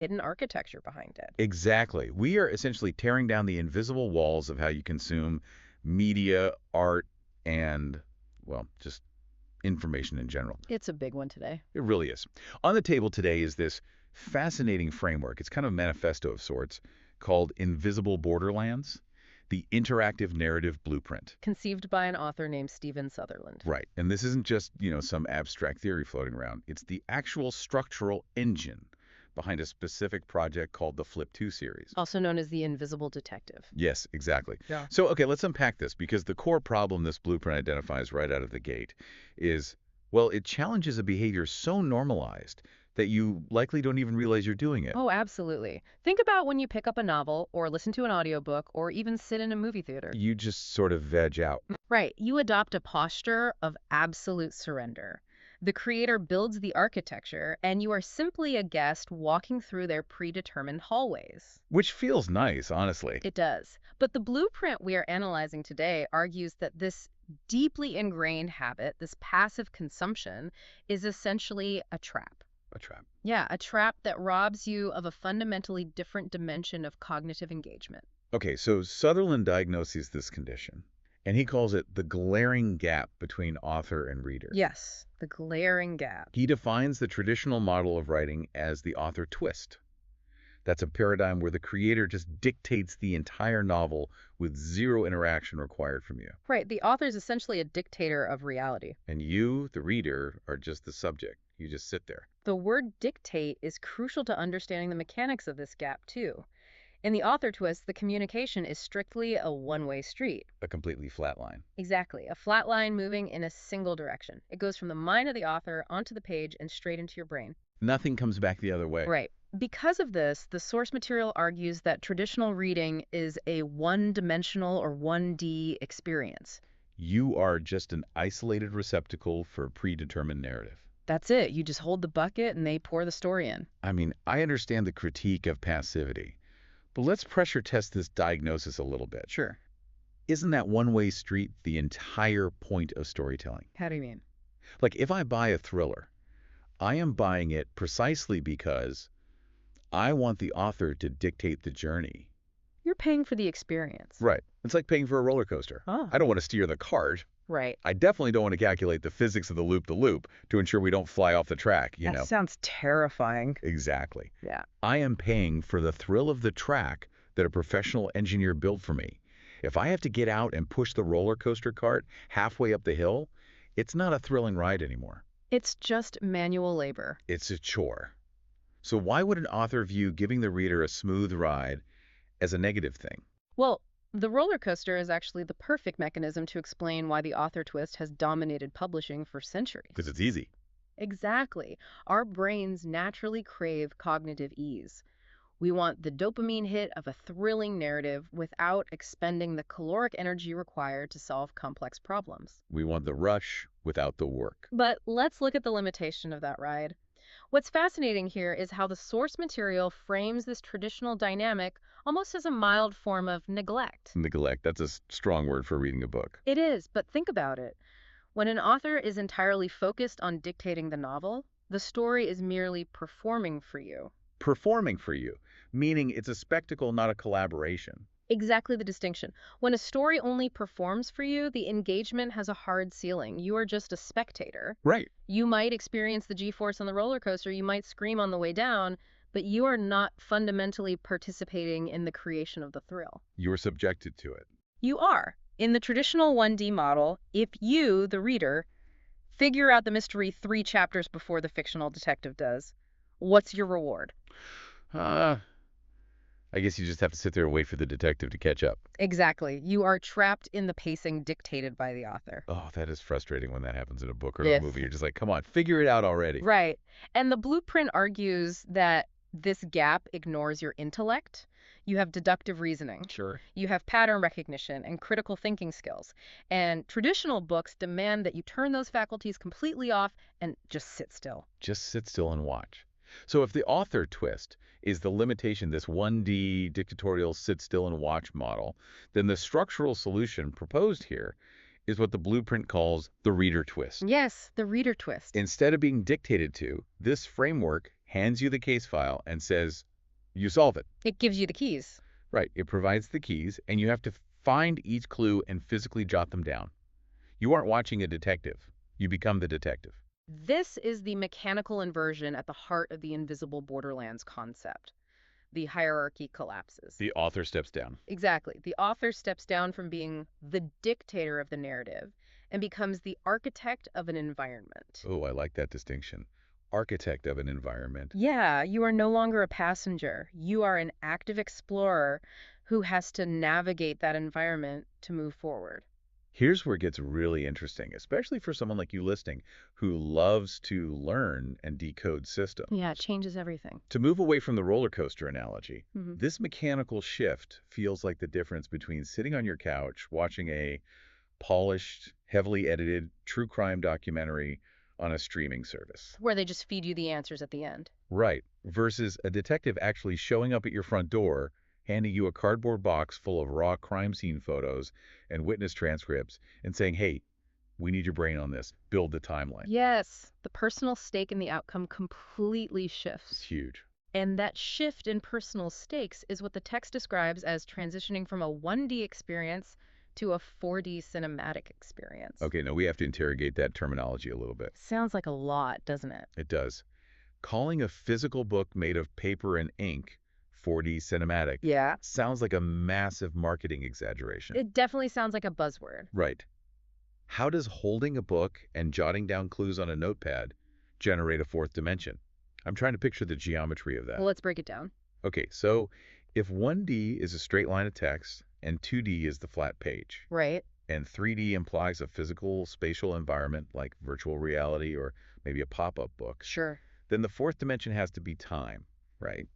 hidden architecture behind it. Exactly. We are essentially tearing down the invisible walls of how you consume media, art, and, well, just information in general. It's a big one today. It really is. On the table today is this fascinating framework. It's kind of a manifesto of sorts called Invisible Borderlands, the Interactive Narrative Blueprint. Conceived by an author named Stephen Sutherland. Right. And this isn't just, some abstract theory floating around. It's the actual structural engine behind a specific project called the Flip 2 series. Also known as the Invisible Detective. Yes, exactly. Yeah. So, okay, let's unpack this, because the core problem this blueprint identifies right out of the gate is, well, it challenges a behavior so normalized that you likely don't even realize you're doing it. Oh, absolutely. Think about when you pick up a novel or listen to an audiobook or even sit in a movie theater. You just sort of veg out. Right. You adopt a posture of absolute surrender. The creator builds the architecture, and you are simply a guest walking through their predetermined hallways. Which feels nice, honestly. It does. But the blueprint we are analyzing today argues that this deeply ingrained habit, this passive consumption, is essentially a trap. A trap. Yeah, a trap that robs you of a fundamentally different dimension of cognitive engagement. Okay, so Sutherland diagnoses this condition, and he calls it the glaring gap between author and reader. Yes, the glaring gap. He defines the traditional model of writing as the author twist. That's a paradigm where the creator just dictates the entire novel with zero interaction required from you. Right, the author is essentially a dictator of reality. And you, the reader, are just the subject. You just sit there. The word dictate is crucial to understanding the mechanics of this gap, too. In the author twist, the communication is strictly a one-way street. A completely flat line. Exactly, a flat line moving in a single direction. It goes from the mind of the author onto the page and straight into your brain. Nothing comes back the other way. Right. Because of this, the source material argues that traditional reading is a one-dimensional or 1D experience. You are just an isolated receptacle for a predetermined narrative. That's it. You just hold the bucket and they pour the story in. I mean, I understand the critique of passivity, but let's pressure test this diagnosis a little bit. Sure. Isn't that one-way street the entire point of storytelling? How do you mean? Like, if I buy a thriller, I am buying it precisely because I want the author to dictate the journey. You're paying for the experience. Right. It's like paying for a roller coaster. Oh. I don't want to steer the cart. Right. I definitely don't want to calculate the physics of the loop-the-loop to ensure we don't fly off the track, you know. That sounds terrifying. Exactly. Yeah. I am paying for the thrill of the track that a professional engineer built for me. If I have to get out and push the roller coaster cart halfway up the hill, it's not a thrilling ride anymore. It's just manual labor. It's a chore. So why would an author view giving the reader a smooth ride as a negative thing? Well, the roller coaster is actually the perfect mechanism to explain why the author twist has dominated publishing for centuries. Because it's easy. Exactly. Our brains naturally crave cognitive ease. We want the dopamine hit of a thrilling narrative without expending the caloric energy required to solve complex problems. We want the rush without the work. But let's look at the limitation of that ride. What's fascinating here is how the source material frames this traditional dynamic almost as a mild form of neglect. Neglect, that's a strong word for reading a book. It is, but think about it. When an author is entirely focused on dictating the novel, the story is merely performing for you. Performing for you, meaning it's a spectacle, not a collaboration. Exactly the distinction. When a story only performs for you, the engagement has a hard ceiling. You are just a spectator. Right. You might experience the G-force on the roller coaster, you might scream on the way down, but you are not fundamentally participating in the creation of the thrill. You're subjected to it. You are. In the traditional 1D model, if you, the reader, figure out the mystery 3 chapters before the fictional detective does, what's your reward? I guess you just have to sit there and wait for the detective to catch up. Exactly. You are trapped in the pacing dictated by the author. Oh, that is frustrating when that happens in a book or Yes. a movie. You're just like, come on, figure it out already. Right. And the blueprint argues that this gap ignores your intellect. You have deductive reasoning. Sure. You have pattern recognition and critical thinking skills. And traditional books demand that you turn those faculties completely off and just sit still. Just sit still and watch. So if the author twist is the limitation, this 1D dictatorial sit still and watch model, then the structural solution proposed here is what the blueprint calls the reader twist. Yes, the reader twist. Instead of being dictated to, this framework hands you the case file and says, You solve it. It gives you the keys. Right. It provides the keys, and you have to find each clue and physically jot them down. You aren't watching a detective. You become the detective. This is the mechanical inversion at the heart of the invisible borderlands concept. The hierarchy collapses. The author steps down. Exactly. The author steps down from being the dictator of the narrative and becomes the architect of an environment. Oh, I like that distinction. Architect of an environment. Yeah, you are no longer a passenger. You are an active explorer who has to navigate that environment to move forward. Here's where it gets really interesting, especially for someone like you listening who loves to learn and decode systems. Yeah, it changes everything. To move away from the roller coaster analogy, Mhm. this mechanical shift feels like the difference between sitting on your couch watching a polished, heavily edited true crime documentary on a streaming service. Where they just feed you the answers at the end. Right, versus a detective actually showing up at your front door, handing you a cardboard box full of raw crime scene photos and witness transcripts, and saying, hey, we need your brain on this. Build the timeline. Yes, the personal stake in the outcome completely It's shifts. huge. And that shift in personal stakes is what the text describes as transitioning from a 1D experience to a 4D cinematic experience. Okay, now we have to interrogate that terminology a little bit. Sounds like a lot, doesn't it? It does. Calling a physical book made of paper and ink 4D cinematic Yeah. sounds like a massive marketing exaggeration. It definitely sounds like a buzzword. Right. How does holding a book and jotting down clues on a notepad generate a fourth dimension? I'm trying to picture the geometry of that. Well, let's break it down. Okay, so if 1D is a straight line of text and 2D is the flat page, Right. and 3D implies a physical spatial environment like virtual reality or maybe a pop-up book, Sure. then the fourth dimension has to be time, right?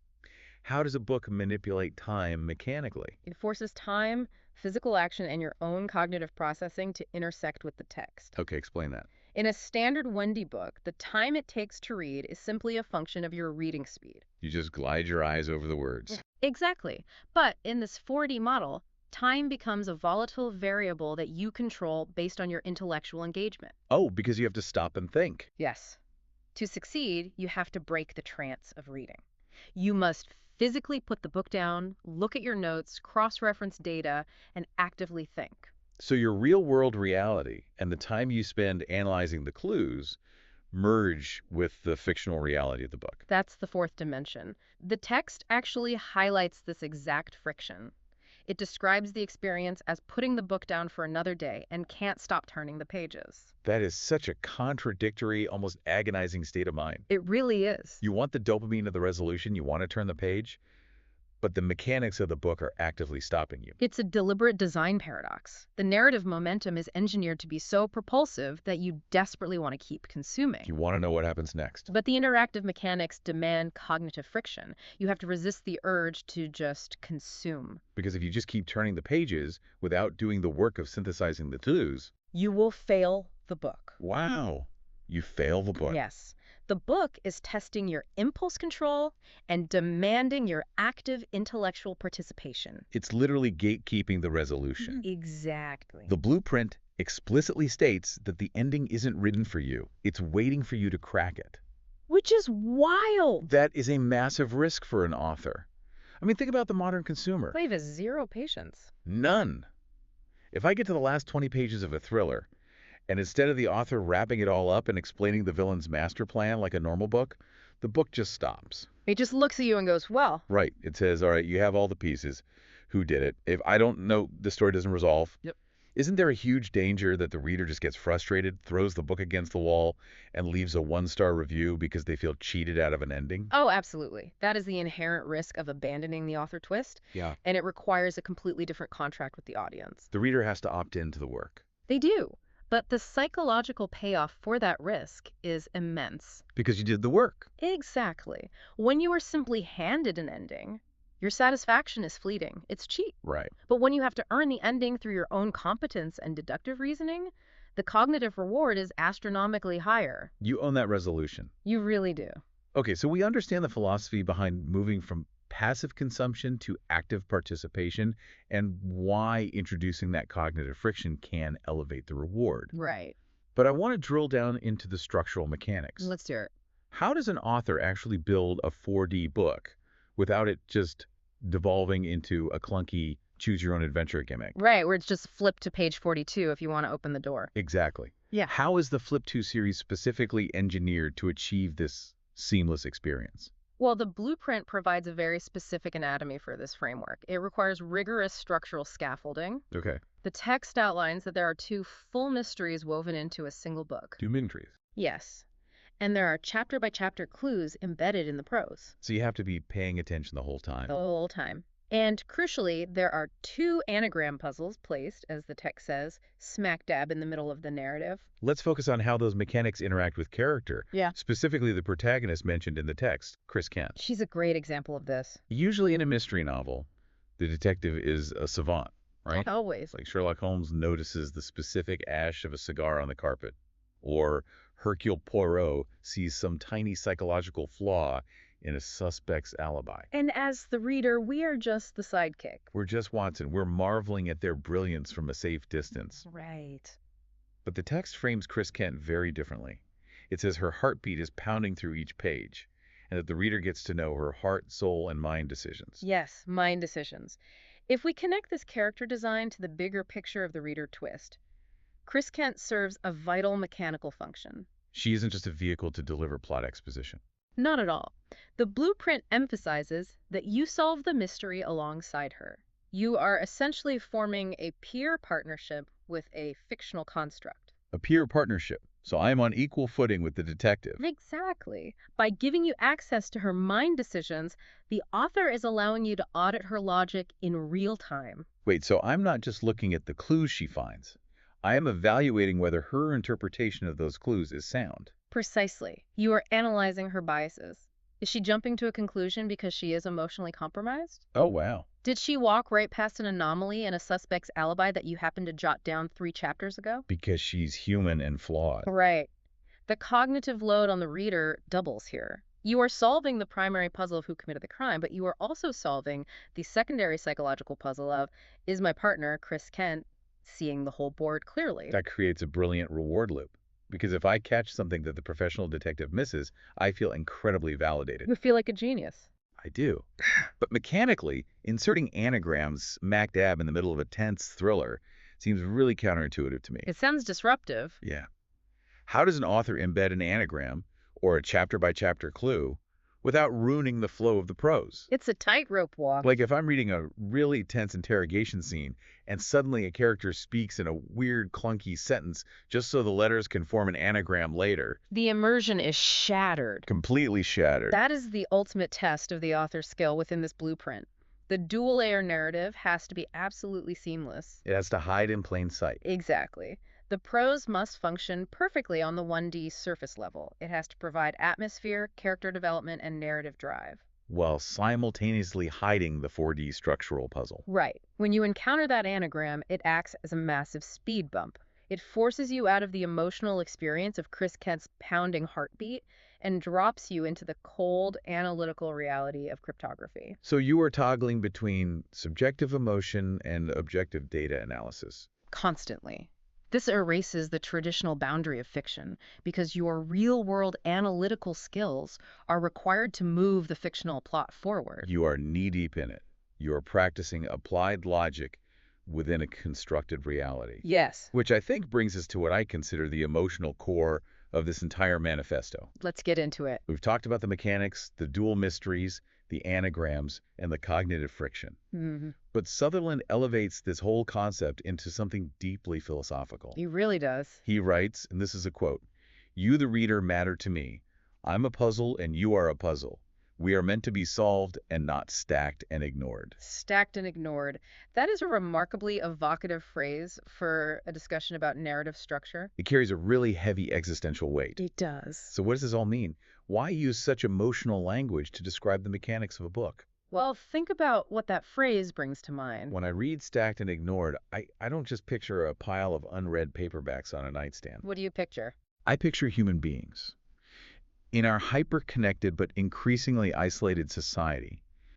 How does a book manipulate time mechanically? It forces time, physical action, and your own cognitive processing to intersect with the text. Okay, explain that. In a standard 1D book, the time it takes to read is simply a function of your reading speed. You just glide your eyes over the words. Exactly. But in this 4D model, time becomes a volatile variable that you control based on your intellectual engagement. Oh, because you have to stop and think. Yes. To succeed, you have to break the trance of reading. You must physically put the book down, look at your notes, cross-reference data, and actively think. So your real-world reality and the time you spend analyzing the clues merge with the fictional reality of the book. That's the fourth dimension. The text actually highlights this exact friction. It describes the experience as putting the book down for another day and can't stop turning the pages. That is such a contradictory, almost agonizing state of mind. It really is. You want the dopamine of the resolution, you want to turn the page, but the mechanics of the book are actively stopping you. It's a deliberate design paradox. The narrative momentum is engineered to be so propulsive that you desperately want to keep consuming. You want to know what happens next. But the interactive mechanics demand cognitive friction. You have to resist the urge to just consume. Because if you just keep turning the pages without doing the work of synthesizing the clues, You will fail the book. wow, you fail the book. Yes. The book is testing your impulse control and demanding your active intellectual participation. It's literally gatekeeping the resolution. Exactly. The blueprint explicitly states that the ending isn't written for you. It's waiting for you to crack it. Which is wild. That is a massive risk for an author. I mean, think about the modern consumer. Clave has zero patience. None. If I get to the last 20 pages of a thriller, and instead of the author wrapping it all up and explaining the villain's master plan like a normal book, the book just stops. It just looks at you and goes, well, Right. It says, all right, you have all the pieces. Who did it? If I don't know, the story doesn't resolve. Yep. Isn't there a huge danger that the reader just gets frustrated, throws the book against the wall, and leaves a one-star review because they feel cheated out of an ending? oh, absolutely. That is the inherent risk of abandoning the author twist, Yeah. and it requires a completely different contract with the audience. The reader has to opt into the work. They do. But the psychological payoff for that risk is immense. Because you did the work. Exactly. When you are simply handed an ending, your satisfaction is fleeting. It's cheap. Right. But when you have to earn the ending through your own competence and deductive reasoning, the cognitive reward is astronomically higher. You own that resolution. You really do. Okay, so we understand the philosophy behind moving from passive consumption to active participation and why introducing that cognitive friction can elevate the reward. Right. But I want to drill down into the structural mechanics. Let's do it. How does an author actually build a 4D book without it just devolving into a clunky choose-your-own-adventure gimmick. Right, where it's just flip to page 42 if you want to open the door. Exactly. Yeah. How is the Flip 2 series specifically engineered to achieve this seamless experience? Well, the blueprint provides a very specific anatomy for this framework. It requires rigorous structural scaffolding. Okay. The text outlines that there are two full mysteries woven into a single book. Two mysteries. Yes. And there are chapter-by-chapter clues embedded in the prose. So you have to be paying attention the whole time. The whole time. And crucially, there are two anagram puzzles placed, as the text says, smack dab in the middle of the narrative. Let's focus on how those mechanics interact with character. Yeah. Specifically the protagonist mentioned in the text, Chris Kent. She's a great example of this. Usually in a mystery novel, the detective is a savant, right? Always. Like Sherlock Holmes notices the specific ash of a cigar on the carpet, or Hercule Poirot sees some tiny psychological flaw in a suspect's alibi. And as the reader, we are just the sidekick. We're just Watson. We're marveling at their brilliance from a safe distance. Right. But the text frames Chris Kent very differently. It says her heartbeat is pounding through each page, and that the reader gets to know her heart, soul, and mind decisions. Yes, mind decisions. If we connect this character design to the bigger picture of the reader twist, Chris Kent serves a vital mechanical function. She isn't just a vehicle to deliver plot exposition. Not at all. The blueprint emphasizes that you solve the mystery alongside her. You are essentially forming a peer partnership with a fictional construct. A peer partnership. So I am on equal footing with the detective. Exactly. By giving you access to her mind decisions, the author is allowing you to audit her logic in real time. Wait, so I'm not just looking at the clues she finds. I am evaluating whether her interpretation of those clues is sound. Precisely. You are analyzing her biases. Is she jumping to a conclusion because she is emotionally compromised? Oh, wow. Did she walk right past an anomaly in a suspect's alibi that you happened to jot down 3 chapters ago? Because she's human and flawed. Right. The cognitive load on the reader doubles here. You are solving the primary puzzle of who committed the crime, but you are also solving the secondary psychological puzzle of, is my partner, Chris Kent, seeing the whole board clearly? That creates a brilliant reward loop. Because if I catch something that the professional detective misses, I feel incredibly validated. You feel like a genius. I do. But mechanically, inserting anagrams smack dab in the middle of a tense thriller seems really counterintuitive to me. It sounds disruptive. Yeah. How does an author embed an anagram or a chapter-by-chapter clue without ruining the flow of the prose? It's a tightrope walk. Like if I'm reading a really tense interrogation scene and suddenly a character speaks in a weird, clunky sentence just so the letters can form an anagram later. The immersion is shattered. Completely shattered. That is the ultimate test of the author's skill within this blueprint. The dual-layer narrative has to be absolutely seamless. It has to hide in plain sight. Exactly. The prose must function perfectly on the 1D surface level. It has to provide atmosphere, character development, and narrative drive. While simultaneously hiding the 4D structural puzzle. Right. When you encounter that anagram, it acts as a massive speed bump. It forces you out of the emotional experience of Chris Kent's pounding heartbeat and drops you into the cold, analytical reality of cryptography. So you are toggling between subjective emotion and objective data analysis. Constantly. This erases the traditional boundary of fiction because your real-world analytical skills are required to move the fictional plot forward. You are knee-deep in it. You are practicing applied logic within a constructed reality. Yes. Which I think brings us to what I consider the emotional core of this entire manifesto. Let's get into it. We've talked about the mechanics, the dual mysteries, the anagrams, and the cognitive friction. Mm-hmm. But Sutherland elevates this whole concept into something deeply philosophical. He really does. He writes, and this is a quote, "You, the reader, matter to me. I'm a puzzle and you are a puzzle. We are meant to be solved and not stacked and ignored." Stacked and ignored. That is a remarkably evocative phrase for a discussion about narrative structure. It carries a really heavy existential weight. It does. So what does this all mean? Why use such emotional language to describe the mechanics of a book? Well, think about what that phrase brings to mind. When I read stacked and ignored, I don't just picture a pile of unread paperbacks on a nightstand. What do you picture? I picture human beings. In our hyper-connected but increasingly isolated society,